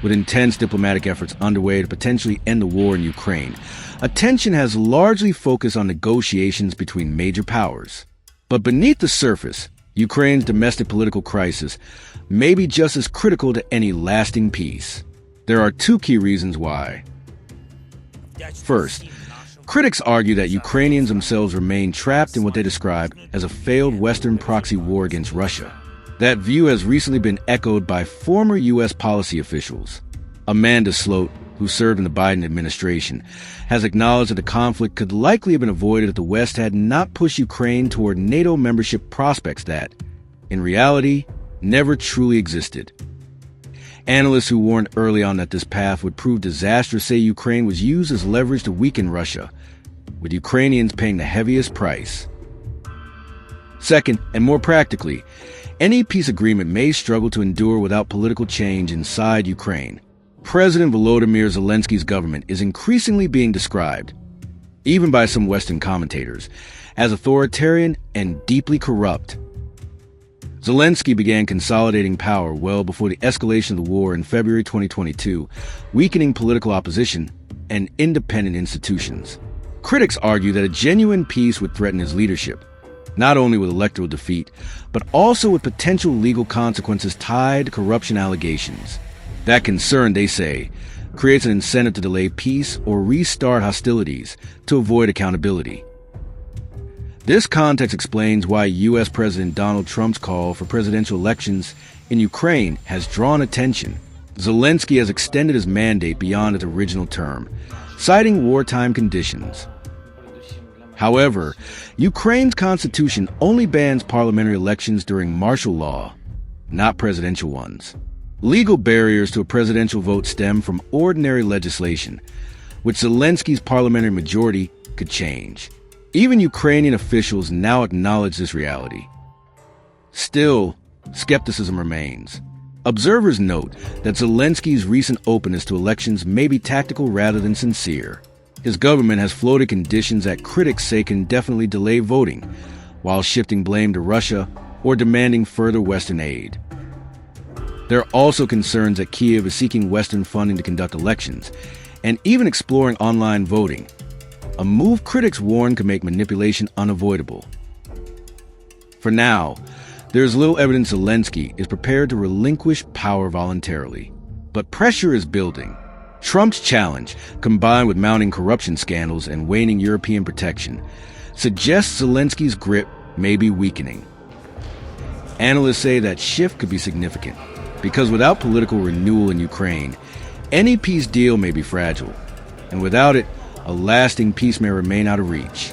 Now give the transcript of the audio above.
with intense diplomatic efforts underway to potentially end the war in Ukraine. Attention has largely focused on negotiations between major powers. But beneath the surface, Ukraine's domestic political crisis may be just as critical to any lasting peace. There are two key reasons why. First, critics argue that Ukrainians themselves remain trapped in what they describe as a failed Western proxy war against Russia. That view has recently been echoed by former U.S. policy officials. Amanda Sloat, who served in the Biden administration, has acknowledged that the conflict could likely have been avoided if the West had not pushed Ukraine toward NATO membership prospects that, in reality, never truly existed. Analysts who warned early on that this path would prove disastrous say Ukraine was used as leverage to weaken Russia, with Ukrainians paying the heaviest price. Second, and more practically, any peace agreement may struggle to endure without political change inside Ukraine. President Volodymyr Zelensky's government is increasingly being described, even by some Western commentators, as authoritarian and deeply corrupt. Zelensky began consolidating power well before the escalation of the war in February 2022, weakening political opposition and independent institutions. Critics argue that a genuine peace would threaten his leadership, not only with electoral defeat, but also with potential legal consequences tied to corruption allegations. That concern, they say, creates an incentive to delay peace or restart hostilities to avoid accountability. This context explains why U.S. President Donald Trump's call for presidential elections in Ukraine has drawn attention. Zelensky has extended his mandate beyond its original term, citing wartime conditions. However, Ukraine's constitution only bans parliamentary elections during martial law, not presidential ones. Legal barriers to a presidential vote stem from ordinary legislation, which Zelensky's parliamentary majority could change. Even Ukrainian officials now acknowledge this reality. Still, skepticism remains. Observers note that Zelensky's recent openness to elections may be tactical rather than sincere. His government has floated conditions that critics say can definitely delay voting, while shifting blame to Russia or demanding further Western aid. There are also concerns that Kyiv is seeking Western funding to conduct elections, and even exploring online voting, a move critics warn could make manipulation unavoidable. For now, there is little evidence Zelensky is prepared to relinquish power voluntarily. But pressure is building. Trump's challenge, combined with mounting corruption scandals and waning European protection, suggests Zelensky's grip may be weakening. Analysts say that shift could be significant, because without political renewal in Ukraine, any peace deal may be fragile, and without it, a lasting peace may remain out of reach.